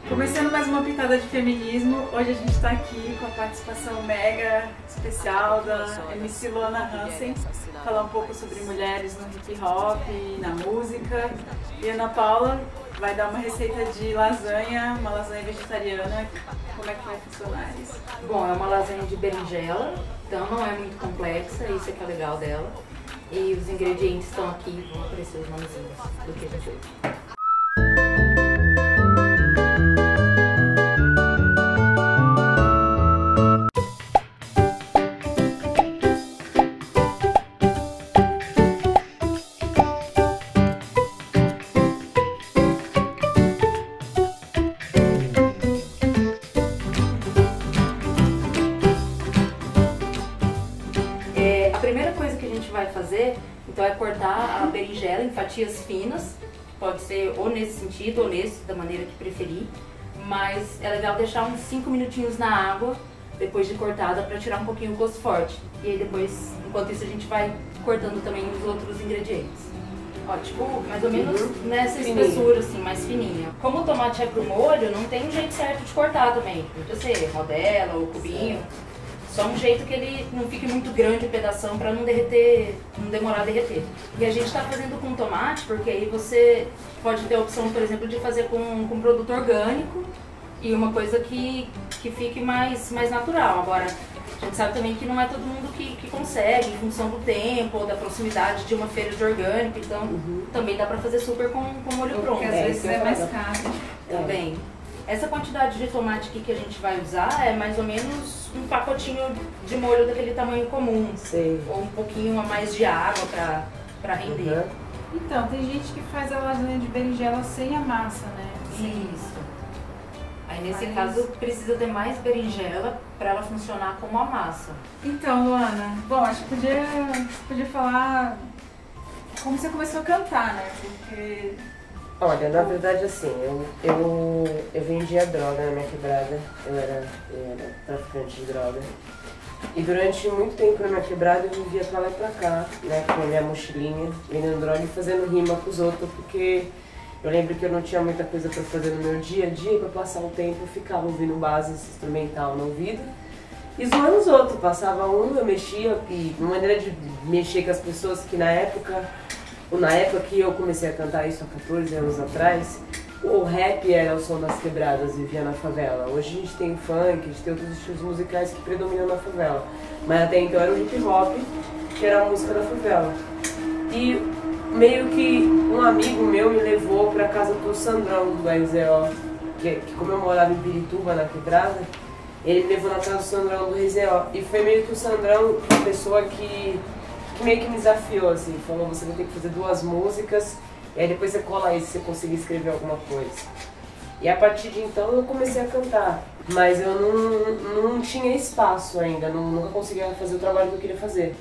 Começando mais uma pitada de feminismo, hoje a gente está aqui com a participação mega especial da MC Luana Hansen, falar um pouco sobre mulheres no hip hop, na música. E a Ana Paula vai dar uma receita de lasanha, uma lasanha vegetariana. Como é que vai funcionar isso? Bom, é uma lasanha de berinjela, então não é muito complexa, isso é que é legal dela. E os ingredientes estão aqui, vão aparecer os nomezinhos do que a gente usa. A primeira coisa que a gente vai fazer, então, é cortar a berinjela em fatias finas. Pode ser ou nesse sentido ou nesse, da maneira que preferir. Mas é legal deixar uns 5 minutinhos na água, depois de cortada, para tirar um pouquinho o gosto forte. E aí depois, enquanto isso, a gente vai cortando também os outros ingredientes. Ó, tipo, mais ou menos nessa espessura, assim, mais fininha. Como o tomate é pro molho, não tem um jeito certo de cortar também. Podia ser rodela ou cubinho. Só um jeito que ele não fique muito grande a pedação para não derreter, não demorar a derreter. E a gente está fazendo com tomate porque aí você pode ter a opção, por exemplo, de fazer com produto orgânico e uma coisa que fique mais natural. Agora, a gente sabe também que não é todo mundo que consegue, em função do tempo ou da proximidade de uma feira de orgânico, então também dá para fazer super com molho pronto. Porque às vezes é mais caro. Também. Essa quantidade de tomate aqui que a gente vai usar é mais ou menos um pacotinho de molho daquele tamanho comum. Sei. Ou um pouquinho a mais de água pra render. Então, tem gente que faz a lasanha de berinjela sem a massa, né? Isso. Aí nesse caso precisa ter mais berinjela para ela funcionar como a massa. Então, Luana, bom, acho que podia falar como você começou a cantar, né? Porque... Olha, na verdade assim, eu vendia droga na minha quebrada, eu era traficante de droga. E durante muito tempo na minha quebrada eu vivia pra lá e pra cá, né, com a minha mochilinha, vendendo droga e fazendo rima com os outros, porque eu lembro que eu não tinha muita coisa pra fazer no meu dia a dia, e pra passar o tempo eu ficava ouvindo base instrumental no ouvido e zoando os outros. Passava eu mexia, e uma maneira de mexer com as pessoas que na época que eu comecei a cantar isso há 14 anos atrás, o rap era o som das quebradas, vivia na favela. Hoje a gente tem funk, a gente tem outros estilos musicais que predominam na favela. Mas até então era o hip hop, que era a música da favela. E meio que um amigo meu me levou pra casa do Sandrão, do RZO, que como eu morava em Pirituba, na quebrada, ele me levou na casa do Sandrão, do RZO. E foi meio que o Sandrão, uma pessoa que meio que me desafiou, assim, falou, você vai ter que fazer 2 músicas, e aí depois você cola aí se você conseguir escrever alguma coisa. E a partir de então eu comecei a cantar, mas eu não tinha espaço ainda, nunca conseguia fazer o trabalho que eu queria fazer.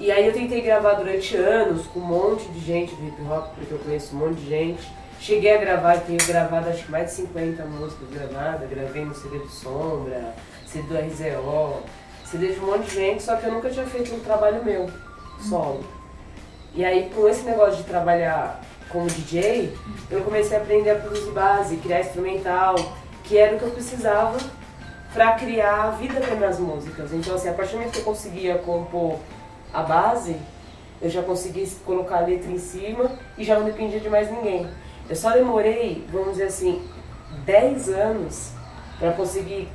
E aí eu tentei gravar durante anos com um monte de gente do hip hop, porque eu conheço um monte de gente. Cheguei a gravar, tenho gravado acho que mais de 50 músicas gravadas, gravei no CD do Sombra, CD do RZO, CD de um monte de gente, só que eu nunca tinha feito um trabalho meu, solo. E aí, com esse negócio de trabalhar como DJ, eu comecei a aprender a produzir base, criar instrumental, que era o que eu precisava pra criar a vida das minhas músicas. Então, assim, a partir do momento que eu conseguia compor a base, eu já consegui colocar a letra em cima e já não dependia de mais ninguém. Eu só demorei, vamos dizer assim, 10 anos pra conseguir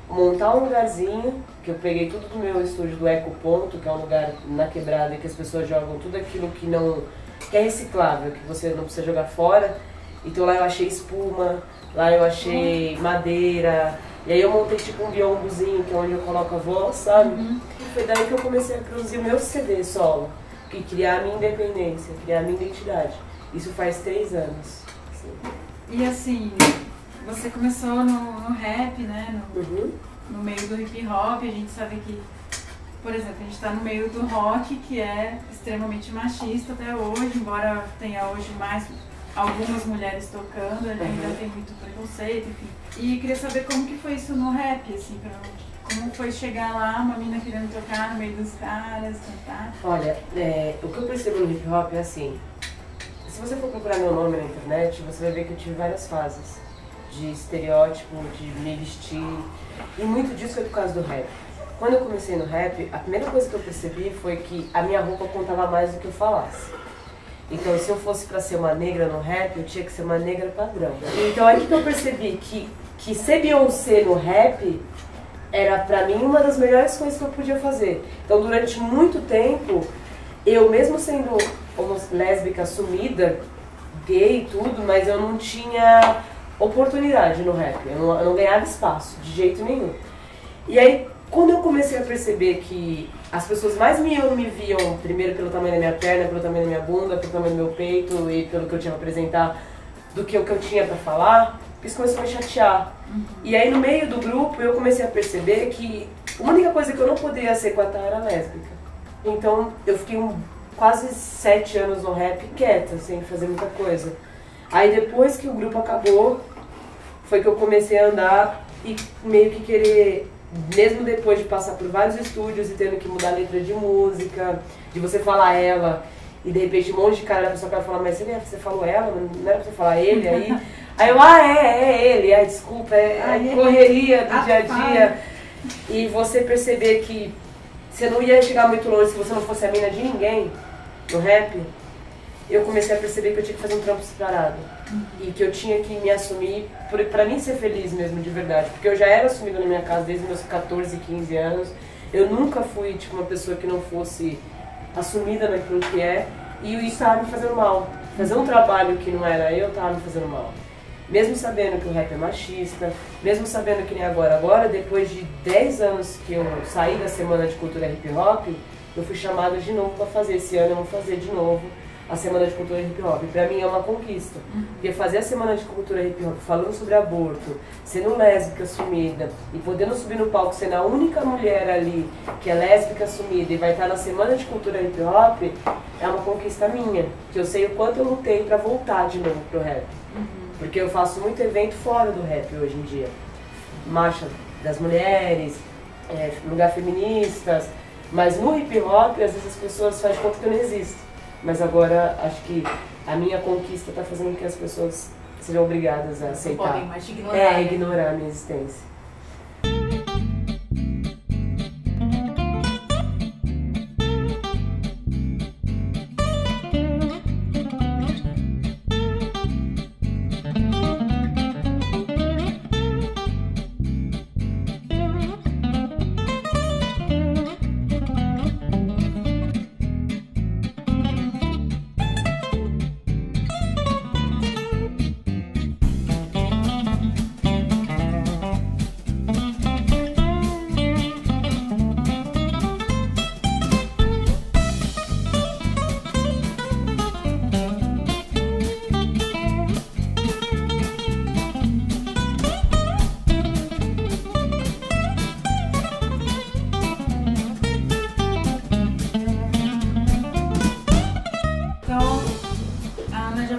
montar um lugarzinho, que eu peguei tudo do meu estúdio do Eco Ponto, que é um lugar na quebrada que as pessoas jogam tudo aquilo que é reciclável, que você não precisa jogar fora. Então lá eu achei espuma, lá eu achei madeira, e aí eu montei tipo um biombozinho, que é onde eu coloco a voz, sabe? E foi daí que eu comecei a produzir o meu CD solo, que criar a minha independência, criar a minha identidade. Isso faz 3 anos. Assim. E assim, você começou no rap, né? No meio do hip hop, a gente sabe que, por exemplo, a gente está no meio do rock, que é extremamente machista até hoje, embora tenha hoje mais algumas mulheres tocando, ainda tem muito preconceito, enfim. E queria saber como que foi isso no rap, assim, como foi chegar lá, uma mina querendo tocar no meio dos caras, cantar. Olha, o que eu percebo no hip hop é assim, se você for procurar meu nome na internet, você vai ver que eu tive várias fases. de estereótipo, de me vestir. E muito disso foi por causa do rap. Quando eu comecei no rap, a primeira coisa que eu percebi foi que a minha roupa contava mais do que eu falasse. Então, se eu fosse pra ser uma negra no rap, eu tinha que ser uma negra padrão. Então, aí que eu percebi que ser Beyoncé no rap era pra mim uma das melhores coisas que eu podia fazer. Então, durante muito tempo, eu mesmo sendo lésbica assumida, gay e tudo, mas eu não tinha oportunidade no rap. Eu não ganhava espaço, de jeito nenhum. E aí, quando eu comecei a perceber que as pessoas mais me viam, primeiro pelo tamanho da minha perna, pelo tamanho da minha bunda, pelo tamanho do meu peito e pelo que eu tinha pra apresentar, do que o que eu tinha pra falar, isso começou a me chatear. E aí no meio do grupo eu comecei a perceber que a única coisa que eu não poderia ser com a Tá era lésbica. Então eu fiquei quase 7 anos no rap quieta, sem fazer muita coisa. Aí depois que o grupo acabou, foi que eu comecei a andar e meio que querer... Mesmo depois de passar por vários estúdios e tendo que mudar a letra de música, de você falar ela, e de repente um monte de cara da sua cara fala, mas você falou ela, não era pra você falar ele aí? Aí eu, é ele, desculpa, é correria do dia a dia. E você perceber que você não ia chegar muito longe se você não fosse a mina de ninguém no rap, eu comecei a perceber que eu tinha que fazer um trampo separado. E que eu tinha que me assumir pra mim ser feliz mesmo, de verdade. Porque eu já era assumida na minha casa desde meus 14, 15 anos. Eu nunca fui tipo uma pessoa que não fosse assumida naquilo que é. E isso estava me fazendo mal. Fazer um trabalho que não era eu estava me fazendo mal. Mesmo sabendo que o rap é machista, mesmo sabendo que nem agora, depois de 10 anos que eu saí da Semana de Cultura Hip Hop, eu fui chamada de novo para fazer. Esse ano eu vou fazer de novo a Semana de Cultura Hip Hop. Pra mim é uma conquista. Porque fazer a Semana de Cultura Hip Hop falando sobre aborto, sendo lésbica assumida e podendo subir no palco, sendo a única mulher ali que é lésbica assumida e vai estar na Semana de Cultura Hip Hop, é uma conquista minha. Que eu sei o quanto eu lutei pra voltar de novo pro rap. Porque eu faço muito evento fora do rap hoje em dia. Marcha das mulheres, lugar feministas, mas no hip hop às vezes as pessoas fazem conta que eu não existo. Mas agora acho que a minha conquista está fazendo com que as pessoas sejam obrigadas a aceitar. Não podem mais te ignorar. Ignorar a minha existência.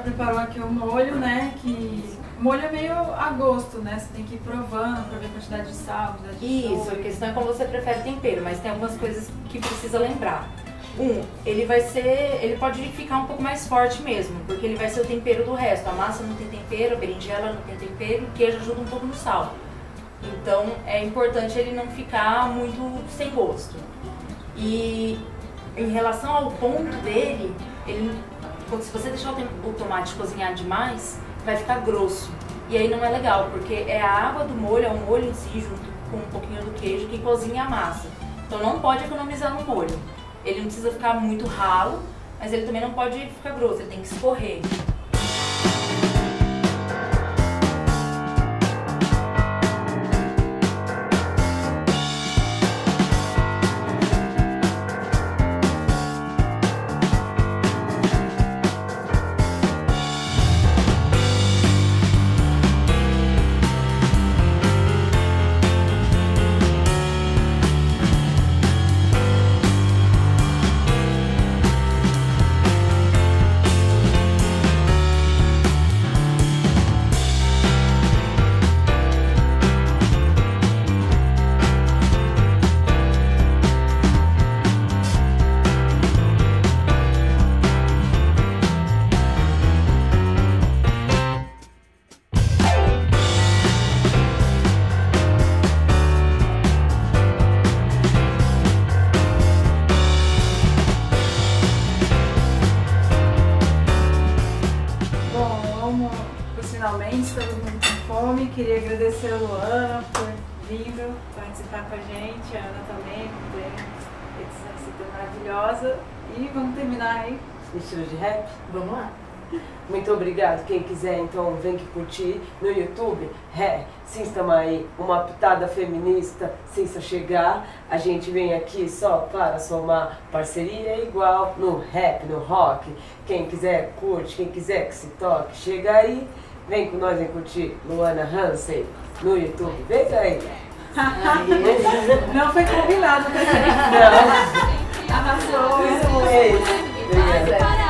Preparou aqui o molho, né? Que o molho é meio a gosto, né? Você tem que ir provando pra ver a quantidade de sal, quantidade de Isso, a questão é como você prefere tempero, mas tem algumas coisas que precisa lembrar. Ele pode ficar um pouco mais forte mesmo, porque ele vai ser o tempero do resto. A massa não tem tempero, a berinjela não tem tempero, o queijo ajuda um pouco no sal. Então é importante ele não ficar muito sem gosto. E em relação ao ponto dele, se você deixar o tomate cozinhar demais, vai ficar grosso. E aí não é legal, porque é a água do molho, é o molho em si, junto com um pouquinho do queijo, que cozinha a massa. Então não pode economizar no molho. Ele não precisa ficar muito ralo, mas ele também não pode ficar grosso, ele tem que escorrer. Domi, queria agradecer a Luana por vindo participar com a gente, a Ana também, por ter essa receita maravilhosa. E vamos terminar aí. Estilo de rap? Vamos lá. Muito obrigado. Quem quiser, então, vem que curtir no YouTube. Sim, estamos aí. Uma pitada feminista, sem se chegar. A gente vem aqui só para somar parceria igual no rap, no rock. Quem quiser, curte. Quem quiser que se toque, chega aí. Vem com nós, vem curtir Luana Hansen no YouTube. Vem aí. Não foi combinado, tá? Não. Arrasou. Isso mesmo. Obrigada.